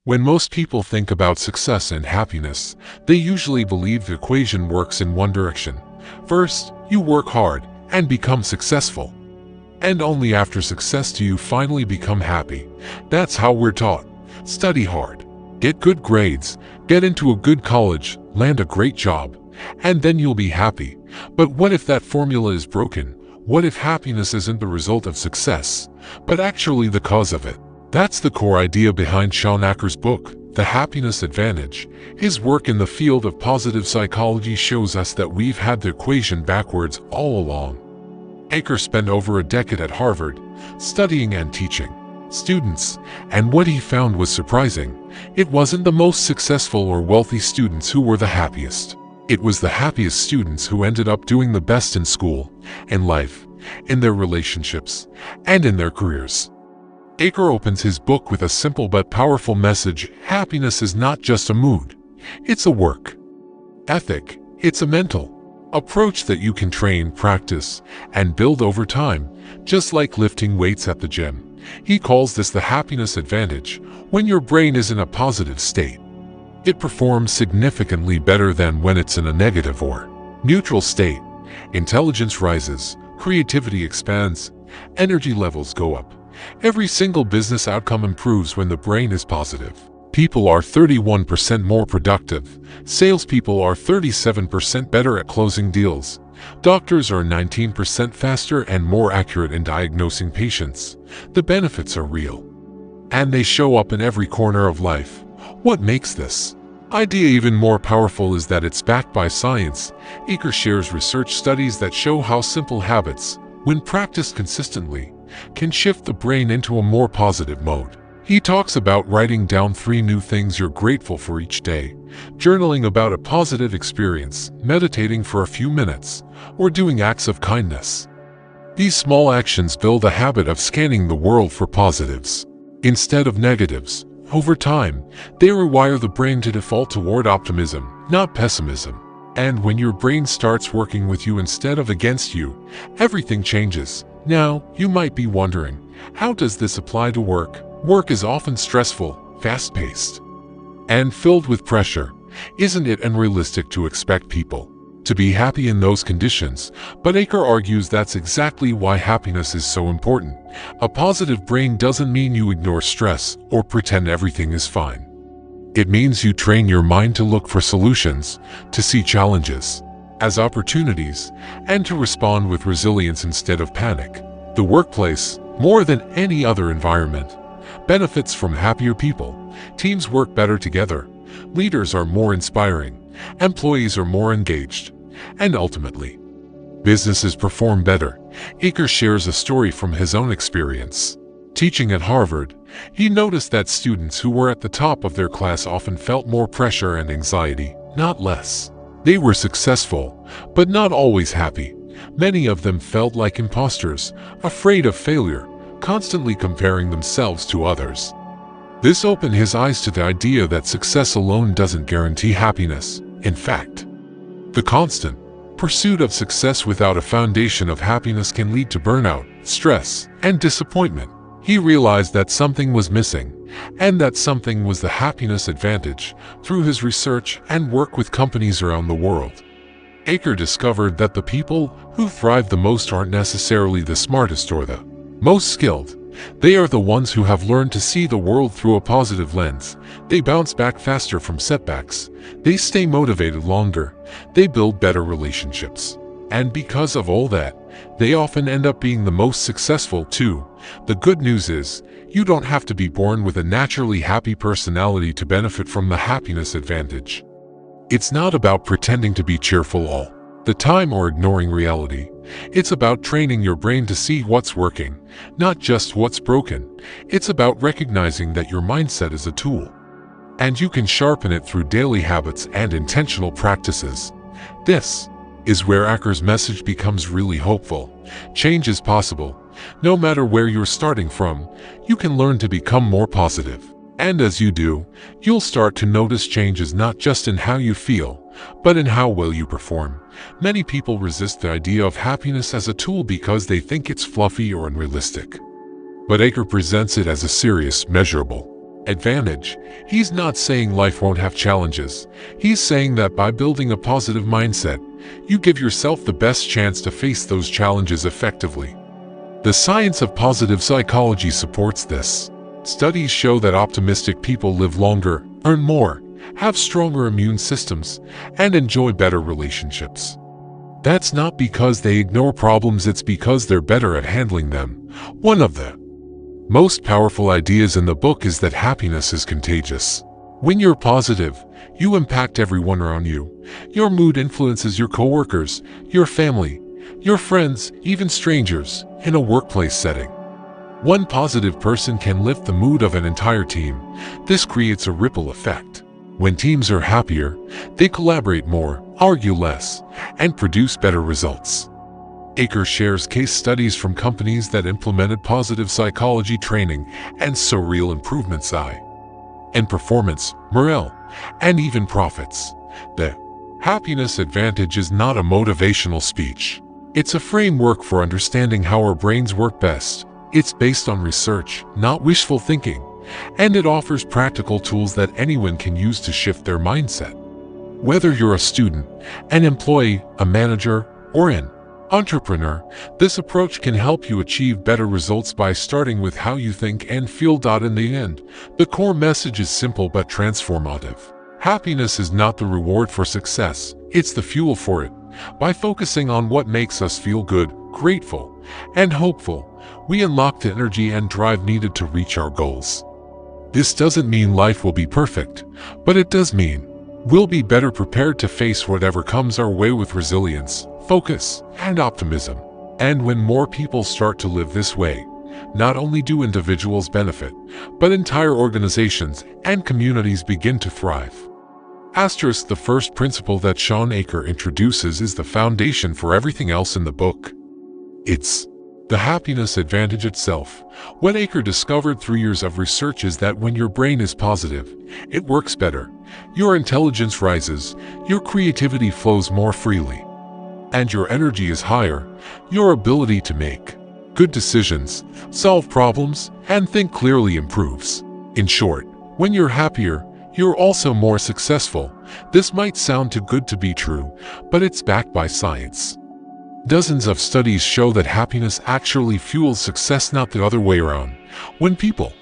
When most people think about success and happiness, they usually believe the equation works in one direction. First, you work hard and become successful. And only after success do you finally become happy. That's how we're taught. Study hard, get good grades, get into a good college, land a great job, and then you'll be happy. But what if that formula is broken? What if happiness isn't the result of success, but actually the cause of it? That's the core idea behind Shawn Achor's book, The Happiness Advantage. His work in the field of positive psychology shows us that we've had the equation backwards all along. Achor spent over a decade at Harvard, studying and teaching students, and what he found was surprising. It wasn't the most successful or wealthy students who were the happiest. It was the happiest students who ended up doing the best in school, in life, in their relationships, and in their careers. Achor opens his book with a simple but powerful message. Happiness is not just a mood. It's a work ethic. It's a mental approach that you can train, practice, and build over time, just like lifting weights at the gym. He calls this the happiness advantage. When your brain is in a positive state, it performs significantly better than when it's in a negative or neutral state. Intelligence rises, creativity expands, energy levels go up. Every single business outcome improves when the brain is positive. People are 31% more productive. Salespeople are 37% better at closing deals. Doctors are 19% faster and more accurate in diagnosing patients. The benefits are real, and they show up in every corner of life. What makes this idea even more powerful is that it's backed by science. Achor shares research studies that show how simple habits, when practiced consistently, can shift the brain into a more positive mode. He talks about writing down 3 new things you're grateful for each day, journaling about a positive experience, meditating for a few minutes, or doing acts of kindness. These small actions build a habit of scanning the world for positives instead of negatives. Over time, they rewire the brain to default toward optimism, not pessimism. And when your brain starts working with you instead of against you, everything changes. Now, you might be wondering, how does this apply to work? Work is often stressful, fast-paced, and filled with pressure. Isn't it unrealistic to expect people to be happy in those conditions? But Achor argues that's exactly why happiness is so important. A positive brain doesn't mean you ignore stress or pretend everything is fine. It means you train your mind to look for solutions, to see challenges as opportunities, and to respond with resilience instead of panic. The workplace, more than any other environment, benefits from happier people. Teams work better together, leaders are more inspiring, employees are more engaged, and ultimately, businesses perform better. Achor shares a story from his own experience. Teaching at Harvard, he noticed that students who were at the top of their class often felt more pressure and anxiety, not less. They were successful, but not always happy. Many of them felt like imposters, afraid of failure, constantly comparing themselves to others. This opened his eyes to the idea that success alone doesn't guarantee happiness. In fact, the constant pursuit of success without a foundation of happiness can lead to burnout, stress, and disappointment. He realized that something was missing, and that something was the happiness advantage. Through his research and work with companies around the world, Achor discovered that the people who thrive the most aren't necessarily the smartest or the most skilled. They are the ones who have learned to see the world through a positive lens. They bounce back faster from setbacks. They stay motivated longer. They build better relationships. And because of all that, they often end up being the most successful too. The good news is, you don't have to be born with a naturally happy personality to benefit from the happiness advantage. It's not about pretending to be cheerful all the time or ignoring reality. It's about training your brain to see what's working, not just what's broken. It's about recognizing that your mindset is a tool, and you can sharpen it through daily habits and intentional practices. This is where Achor's message becomes really hopeful. Change is possible. No matter where you're starting from, you can learn to become more positive. And as you do, you'll start to notice changes not just in how you feel, but in how well you perform. Many people resist the idea of happiness as a tool because they think it's fluffy or unrealistic. But Achor presents it as a serious, measurable advantage, he's not saying life won't have challenges. He's saying that by building a positive mindset, you give yourself the best chance to face those challenges effectively. The science of positive psychology supports this. Studies show that optimistic people live longer, earn more, have stronger immune systems, and enjoy better relationships. That's not because they ignore problems, it's because they're better at handling them. One of the most powerful ideas in the book is that happiness is contagious. When you're positive, you impact everyone around you. Your mood influences your coworkers, your family, your friends, even strangers, in a workplace setting. One positive person can lift the mood of an entire team. This creates a ripple effect. When teams are happier, they collaborate more, argue less, and produce better results. Achor shares case studies from companies that implemented positive psychology training and saw real improvements in performance, morale, and even profits. The happiness advantage is not a motivational speech. It's a framework for understanding how our brains work best. It's based on research, not wishful thinking, and it offers practical tools that anyone can use to shift their mindset. Whether you're a student, an employee, a manager, or an entrepreneur, this approach can help you achieve better results by starting with how you think and feel. In the end, the core message is simple but transformative. Happiness is not the reward for success, it's the fuel for it. By focusing on what makes us feel good, grateful, and hopeful, we unlock the energy and drive needed to reach our goals. This doesn't mean life will be perfect, but it does mean we'll be better prepared to face whatever comes our way with resilience, focus, and optimism. And when more people start to live this way, not only do individuals benefit, but entire organizations and communities begin to thrive. Asterisk, the first principle that Shawn Achor introduces is the foundation for everything else in the book. It's the happiness advantage itself. What Achor discovered through years of research is that when your brain is positive, it works better, your intelligence rises, your creativity flows more freely, and your energy is higher. Your ability to make good decisions, solve problems, and think clearly improves. In short, when you're happier, you're also more successful. This might sound too good to be true, but it's backed by science. Dozens of studies show that happiness actually fuels success, not the other way around. When people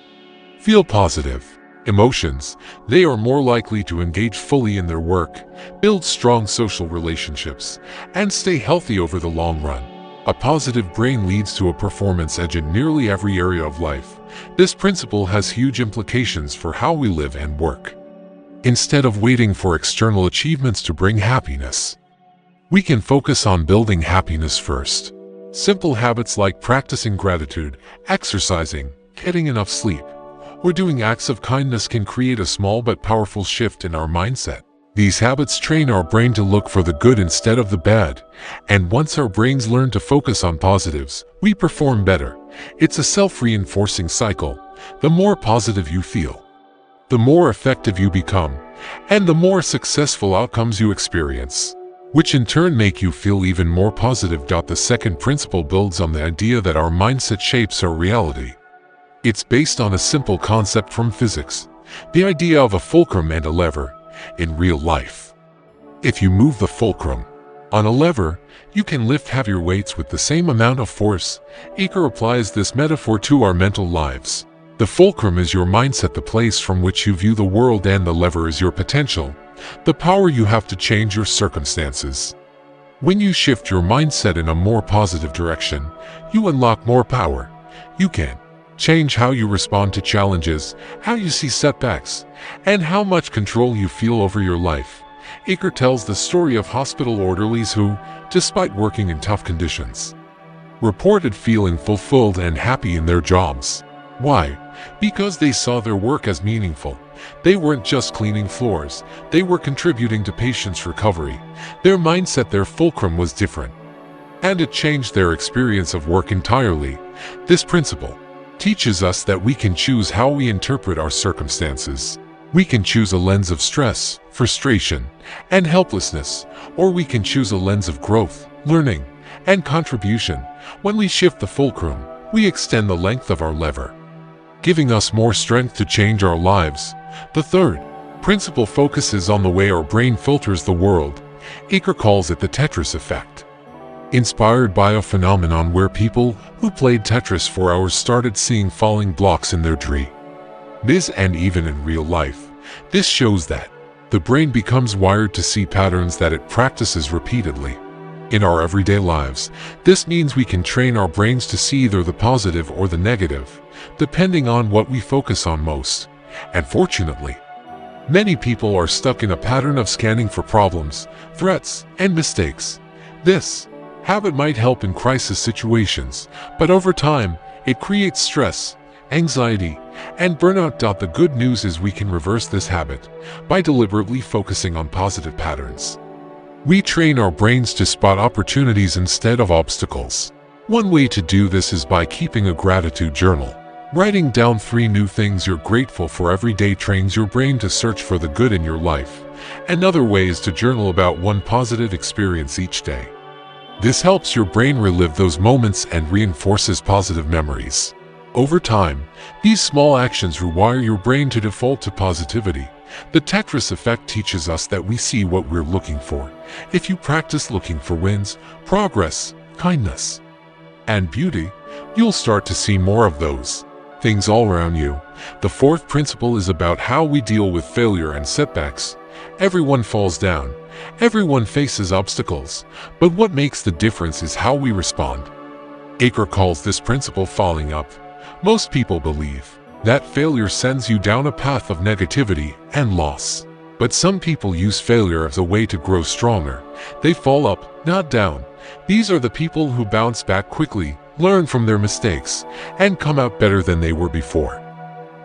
feel positive emotions, they are more likely to engage fully in their work, build strong social relationships, and stay healthy over the long run. A positive brain leads to a performance edge in nearly every area of life. This principle has huge implications for how we live and work. Instead of waiting for external achievements to bring happiness, we can focus on building happiness first. Simple habits like practicing gratitude, exercising, getting enough sleep, or doing acts of kindness can create a small but powerful shift in our mindset. These habits train our brain to look for the good instead of the bad, and once our brains learn to focus on positives, we perform better. It's a self-reinforcing cycle. The more positive you feel, the more effective you become, and the more successful outcomes you experience, which in turn make you feel even more positive. The second principle builds on the idea that our mindset shapes our reality. It's based on a simple concept from physics, the idea of a fulcrum and a lever. In real life, if you move the fulcrum on a lever, you can lift heavier weights with the same amount of force. Achor applies this metaphor to our mental lives. The fulcrum is your mindset, the place from which you view the world, and the lever is your potential, the power you have to change your circumstances. When you shift your mindset in a more positive direction, you unlock more power. You can change how you respond to challenges, how you see setbacks, and how much control you feel over your life. Achor tells the story of hospital orderlies who, despite working in tough conditions, reported feeling fulfilled and happy in their jobs. Why? Because they saw their work as meaningful. They weren't just cleaning floors, they were contributing to patients' recovery. Their mindset, their fulcrum, was different, and it changed their experience of work entirely. This principle teaches us that we can choose how we interpret our circumstances. We can choose a lens of stress, frustration, and helplessness, or we can choose a lens of growth, learning, and contribution. When we shift the fulcrum, we extend the length of our lever. giving us more strength to change our lives. The third principle focuses on the way our brain filters the world. Achor calls it the Tetris effect. Inspired by a phenomenon where people who played Tetris for hours started seeing falling blocks in their dreams. And even in real life, this shows that the brain becomes wired to see patterns that it practices repeatedly. In our everyday lives, this means we can train our brains to see either the positive or the negative, depending on what we focus on most. And fortunately, many people are stuck in a pattern of scanning for problems, threats, and mistakes. This habit might help in crisis situations, but over time, it creates stress, anxiety, and burnout. The good news is we can reverse this habit by deliberately focusing on positive patterns. We train our brains to spot opportunities instead of obstacles. One way to do this is by keeping a gratitude journal. Writing down 3 new things you're grateful for every day trains your brain to search for the good in your life. Another way is to journal about 1 positive experience each day. This helps your brain relive those moments and reinforces positive memories. Over time, these small actions rewire your brain to default to positivity. The Tetris effect teaches us that we see what we're looking for. If you practice looking for wins, progress, kindness, and beauty, you'll start to see more of those things all around you. The fourth principle is about how we deal with failure and setbacks. Everyone falls down. Everyone faces obstacles. But what makes the difference is how we respond. Achor calls this principle falling up. Most people believe that failure sends you down a path of negativity and loss. But some people use failure as a way to grow stronger. They fall up, not down. These are the people who bounce back quickly, learn from their mistakes, and come out better than they were before.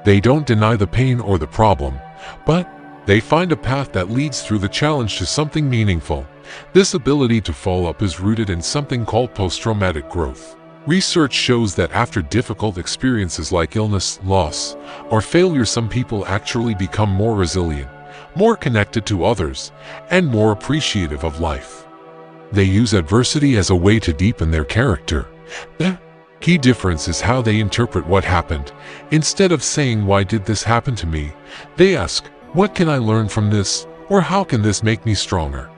They don't deny the pain or the problem, but they find a path that leads through the challenge to something meaningful. This ability to fall up is rooted in something called post-traumatic growth. Research shows that after difficult experiences like illness, loss, or failure, some people actually become more resilient, more connected to others, and more appreciative of life. They use adversity as a way to deepen their character. The key difference is how they interpret what happened. Instead of saying, "Why did this happen to me?" they ask, "What can I learn from this?" or "How can this make me stronger?"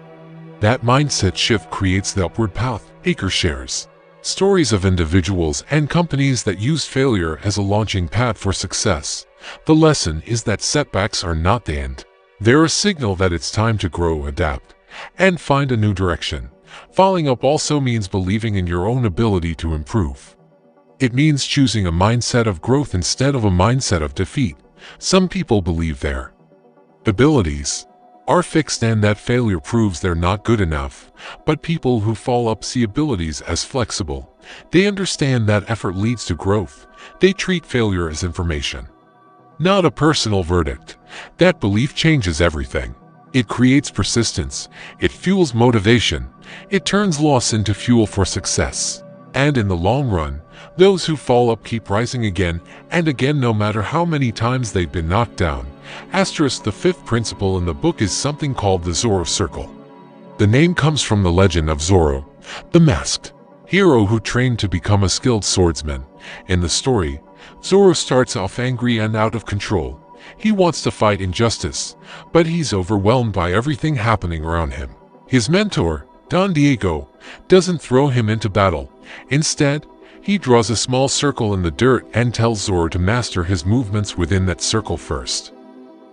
That mindset shift creates the upward path. Achor shares stories of individuals and companies that use failure as a launching pad for success. The lesson is that setbacks are not the end. They're a signal that it's time to grow, adapt, and find a new direction. Falling up also means believing in your own ability to improve. It means choosing a mindset of growth instead of a mindset of defeat. Some people believe their abilities are fixed and that failure proves they're not good enough. But people who fall up see abilities as flexible. They understand that effort leads to growth. They treat failure as information, not a personal verdict. That belief changes everything. It creates persistence. It fuels motivation. It turns loss into fuel for success. And in the long run, those who fall up keep rising again and again, no matter how many times they've been knocked down. The fifth principle in the book is something called the Zorro Circle. The name comes from the legend of Zorro, the masked hero who trained to become a skilled swordsman. In the story, Zorro starts off angry and out of control. He wants to fight injustice, but he's overwhelmed by everything happening around him. His mentor, Don Diego, doesn't throw him into battle. Instead, he draws a small circle in the dirt and tells Zorro to master his movements within that circle first.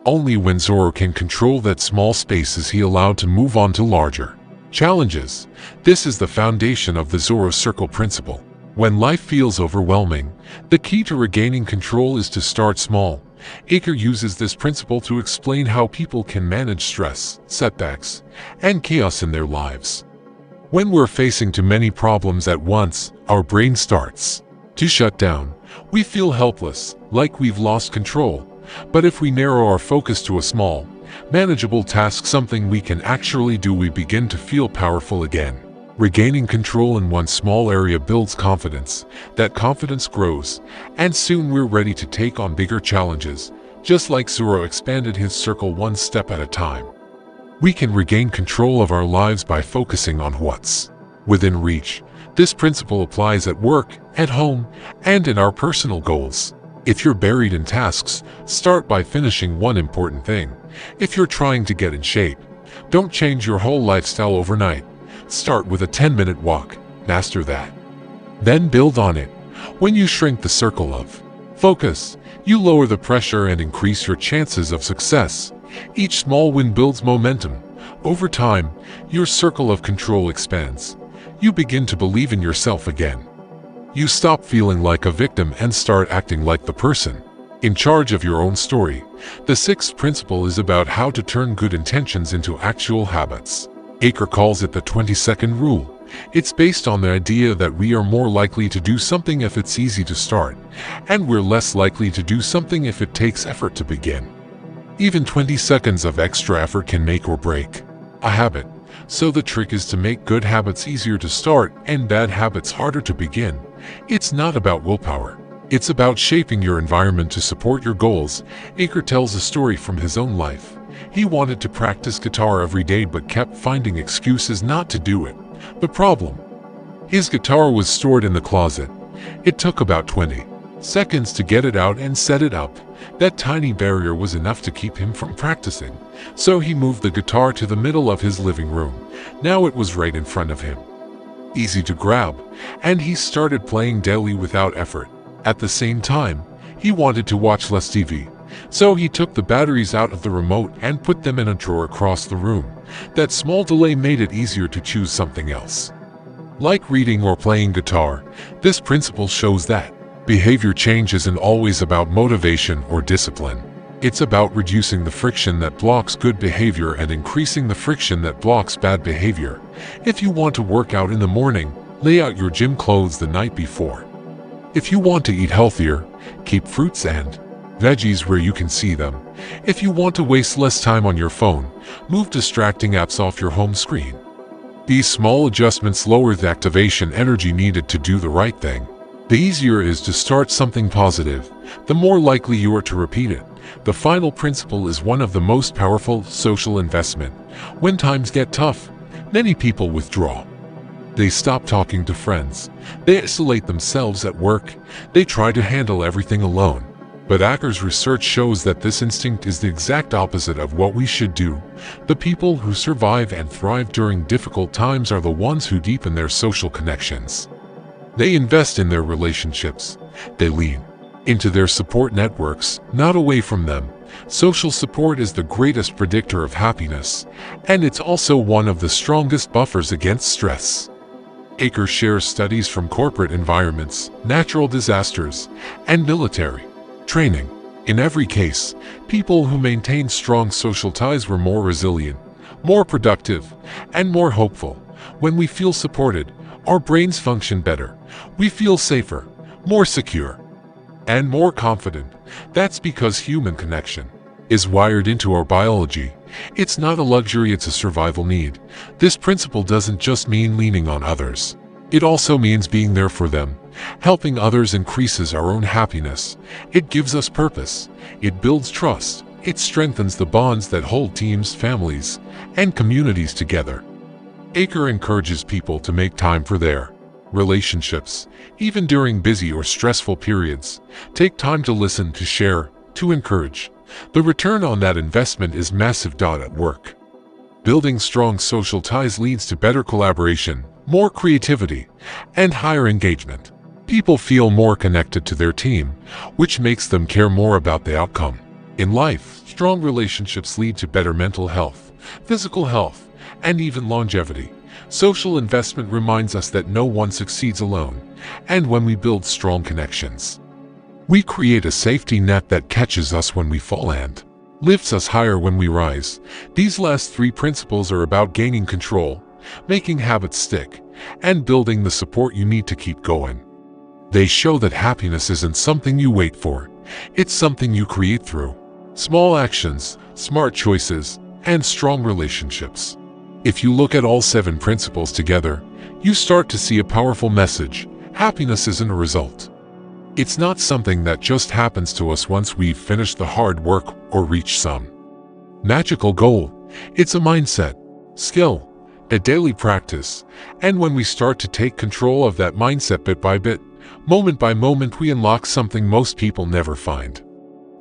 Only when Zorro can control that small space is he allowed to move on to larger challenges. This is the foundation of the Zorro Circle principle. When life feels overwhelming, the key to regaining control is to start small. Achor uses this principle to explain how people can manage stress, setbacks, and chaos in their lives. When we're facing too many problems at once, our brain starts to shut down. We feel helpless, like we've lost control. But if we narrow our focus to a small, manageable task, something we can actually do, we begin to feel powerful again. Regaining control in one small area builds confidence. That confidence grows, and soon we're ready to take on bigger challenges, just like Zorro expanded his circle one step at a time. We can regain control of our lives by focusing on what's within reach. This principle applies at work, at home, and in our personal goals. If you're buried in tasks, start by finishing one important thing. If you're trying to get in shape, don't change your whole lifestyle overnight. Start with a 10-minute walk. Master that. Then build on it. When you shrink the circle of focus, you lower the pressure and increase your chances of success. Each small win builds momentum. Over time, your circle of control expands. You begin to believe in yourself again. You stop feeling like a victim and start acting like the person in charge of your own story. The sixth principle is about how to turn good intentions into actual habits. Achor calls it the 20-second rule. It's based on the idea that we are more likely to do something if it's easy to start, and we're less likely to do something if it takes effort to begin. Even 20 seconds of extra effort can make or break a habit. So the trick is to make good habits easier to start and bad habits harder to begin. It's not about willpower. It's about shaping your environment to support your goals. Achor tells a story from his own life. He wanted to practice guitar every day but kept finding excuses not to do it. The problem? His guitar was stored in the closet. It took about 20 seconds to get it out and set it up. That tiny barrier was enough to keep him from practicing. So he moved the guitar to the middle of his living room. Now it was right in front of him, easy to grab, and he started playing daily without effort. At the same time, he wanted to watch less TV. So he took the batteries out of the remote and put them in a drawer across the room. That small delay made it easier to choose something else. Like reading or playing guitar, this principle shows that behavior change isn't always about motivation or discipline. It's about reducing the friction that blocks good behavior and increasing the friction that blocks bad behavior. If you want to work out in the morning, lay out your gym clothes the night before. If you want to eat healthier, keep fruits and veggies where you can see them. If you want to waste less time on your phone, move distracting apps off your home screen. These small adjustments lower the activation energy needed to do the right thing. The easier it is to start something positive, the more likely you are to repeat it. The final principle is one of the most powerful: social investment. When times get tough, many people withdraw. They stop talking to friends. They isolate themselves at work. They try to handle everything alone. But Achor's research shows that this instinct is the exact opposite of what we should do. The people who survive and thrive during difficult times are the ones who deepen their social connections. They invest in their relationships. They lean into their support networks, not away from them. Social support is the greatest predictor of happiness, and it's also one of the strongest buffers against stress. Achor shares studies from corporate environments, natural disasters, and military training. In every case, people who maintained strong social ties were more resilient, more productive, and more hopeful. When we feel supported, our brains function better. We feel safer, more secure, and more confident. That's because human connection is wired into our biology. It's not a luxury, it's a survival need. This principle doesn't just mean leaning on others. It also means being there for them. Helping others increases our own happiness. It gives us purpose. It builds trust. It strengthens the bonds that hold teams, families, and communities together. Achor encourages people to make time for their relationships, even during busy or stressful periods. Take time to listen, to share, to encourage. The return on that investment is massive. At work, building strong social ties leads to better collaboration, more creativity, and higher engagement. People feel more connected to their team, which makes them care more about the outcome. In life, strong relationships lead to better mental health, physical health, and even longevity. Social investment reminds us that no one succeeds alone, and when we build strong connections, we create a safety net that catches us when we fall and lifts us higher when we rise. These last three principles are about gaining control, making habits stick, and building the support you need to keep going. They show that happiness isn't something you wait for. It's something you create through small actions, smart choices, and strong relationships. If you look at all 7 principles together, you start to see a powerful message. Happiness isn't a result. It's not something that just happens to us once we've finished the hard work or reached some magical goal. It's a mindset, skill, a daily practice, and when we start to take control of that mindset bit by bit, Moment by moment, we unlock something most people never find.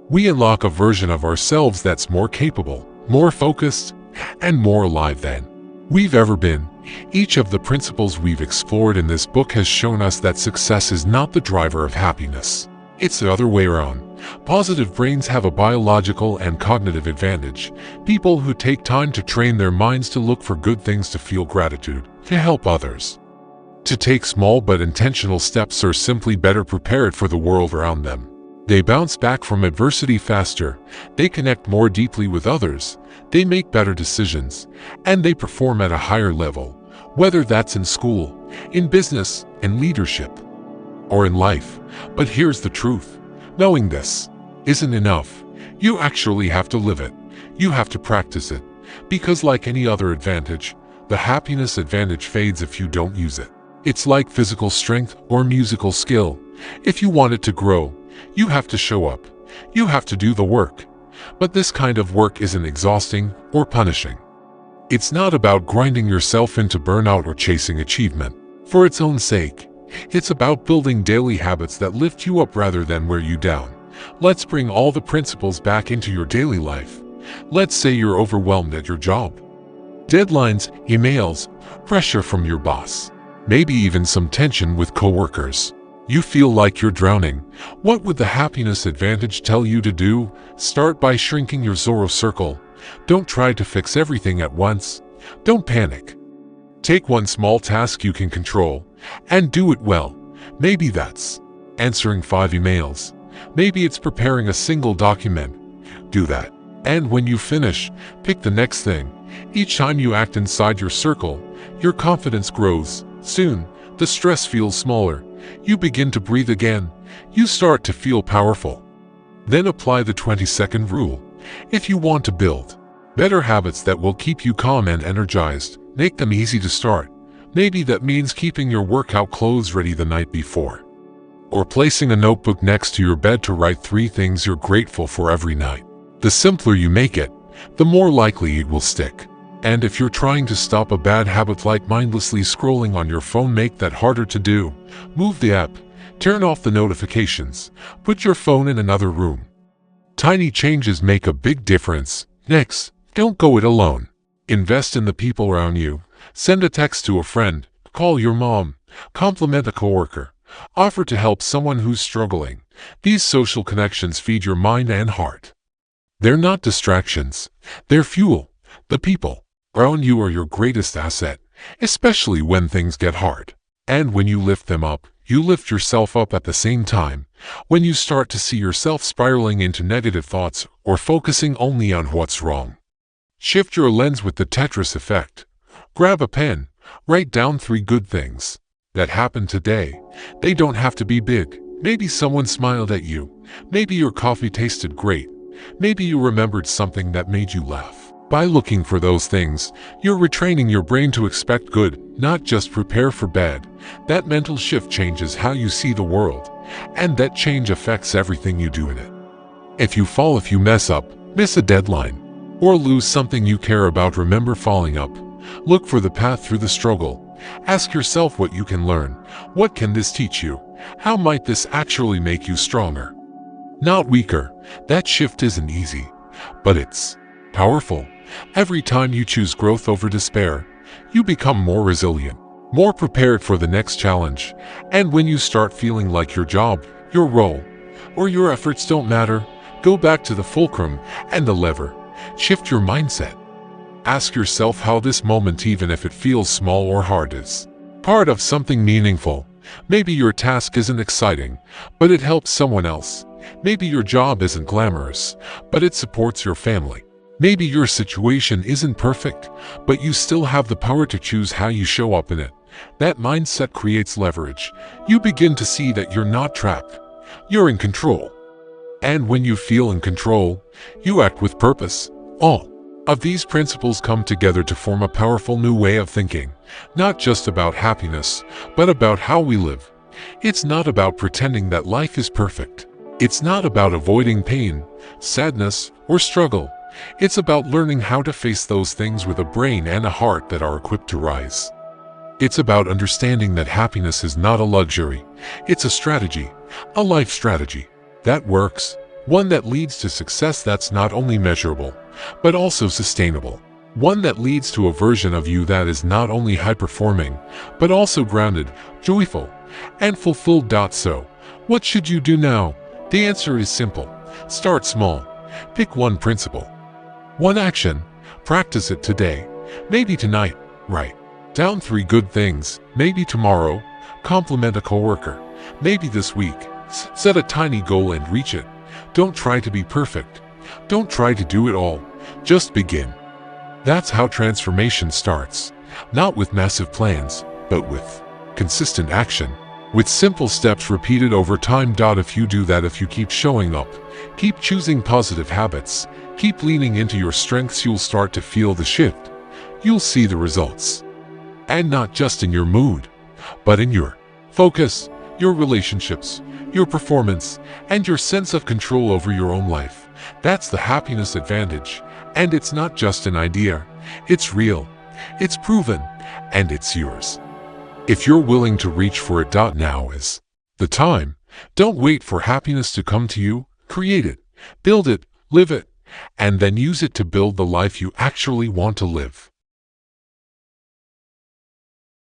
We unlock a version of ourselves that's more capable, more focused, and more alive than we've ever been. Each of the principles we've explored in this book has shown us that success is not the driver of happiness. It's the other way around. Positive brains have a biological and cognitive advantage. People who take time to train their minds to look for good things, to feel gratitude, to help others, to take small but intentional steps, are simply better prepared for the world around them. They bounce back from adversity faster, they connect more deeply with others, they make better decisions, and they perform at a higher level, whether that's in school, in business, in leadership, or in life. But here's the truth. Knowing this isn't enough. You actually have to live it. You have to practice it. Because like any other advantage, the happiness advantage fades if you don't use it. It's like physical strength or musical skill. If you want it to grow, you have to show up. You have to do the work. But this kind of work isn't exhausting or punishing. It's not about grinding yourself into burnout or chasing achievement for its own sake. It's about building daily habits that lift you up rather than wear you down. Let's bring all the principles back into your daily life. Let's say you're overwhelmed at your job. Deadlines, emails, pressure from your boss, maybe even some tension with coworkers. You feel like you're drowning. What would the happiness advantage tell you to do? Start by shrinking your Zorro circle. Don't try to fix everything at once. Don't panic. Take one small task you can control and do it well. Maybe that's answering 5 emails. Maybe it's preparing a single document. Do that. And when you finish, pick the next thing. Each time you act inside your circle, your confidence grows. Soon, the stress feels smaller. You begin to breathe again. You start to feel powerful. Then apply the 20-second rule. If you want to build better habits that will keep you calm and energized, make them easy to start. Maybe that means keeping your workout clothes ready the night before, or placing a notebook next to your bed to write 3 things you're grateful for every night. The simpler you make it, the more likely it will stick. And if you're trying to stop a bad habit like mindlessly scrolling on your phone, make that harder to do. Move the app, turn off the notifications, put your phone in another room. Tiny changes make a big difference. Next, don't go it alone. Invest in the people around you. Send a text to a friend, call your mom, compliment a coworker, offer to help someone who's struggling. These social connections feed your mind and heart. They're not distractions, they're fuel. The people around you are your greatest asset, especially when things get hard. And when you lift them up, you lift yourself up at the same time. When you start to see yourself spiraling into negative thoughts or focusing only on what's wrong, shift your lens with the Tetris effect. Grab a pen, write down 3 good things that happened today. They don't have to be big. Maybe someone smiled at you. Maybe your coffee tasted great. Maybe you remembered something that made you laugh. By looking for those things, you're retraining your brain to expect good, not just prepare for bad. That mental shift changes how you see the world, and that change affects everything you do in it. If you fall, if you mess up, miss a deadline, or lose something you care about, remember falling up. Look for the path through the struggle. Ask yourself what you can learn. What can this teach you? How might this actually make you stronger, not weaker? That shift isn't easy, but it's powerful. Every time you choose growth over despair, you become more resilient, more prepared for the next challenge. And when you start feeling like your job, your role, or your efforts don't matter, go back to the fulcrum and the lever. Shift your mindset. Ask yourself how this moment, even if it feels small or hard, is part of something meaningful. Maybe your task isn't exciting, but it helps someone else. Maybe your job isn't glamorous, but it supports your family. Maybe your situation isn't perfect, but you still have the power to choose how you show up in it. That mindset creates leverage. You begin to see that you're not trapped. You're in control. And when you feel in control, you act with purpose. All of these principles come together to form a powerful new way of thinking, not just about happiness, but about how we live. It's not about pretending that life is perfect. It's not about avoiding pain, sadness, or struggle. It's about learning how to face those things with a brain and a heart that are equipped to rise. It's about understanding that happiness is not a luxury. It's a strategy, a life strategy that works, one that leads to success that's not only measurable, but also sustainable. One that leads to a version of you that is not only high-performing, but also grounded, joyful, and fulfilled. So, what should you do now? The answer is simple. Start small. Pick one principle, one action. Practice it today, maybe tonight. Write down 3 good things, maybe tomorrow. Compliment a coworker, maybe this week. Set a tiny goal and reach it. Don't try to be perfect. Don't try to do it all. Just begin. That's how transformation starts. Not with massive plans, but with consistent action. With simple steps repeated over time. If you do that, if you keep showing up, keep choosing positive habits, keep leaning into your strengths, you'll start to feel the shift. You'll see the results. And not just in your mood, but in your focus, your relationships, your performance, and your sense of control over your own life. That's the happiness advantage. And it's not just an idea. It's real, it's proven, and it's yours. If you're willing to reach for it, now is the time. Don't wait for happiness to come to you. Create it, build it, live it, and then use it to build the life you actually want to live.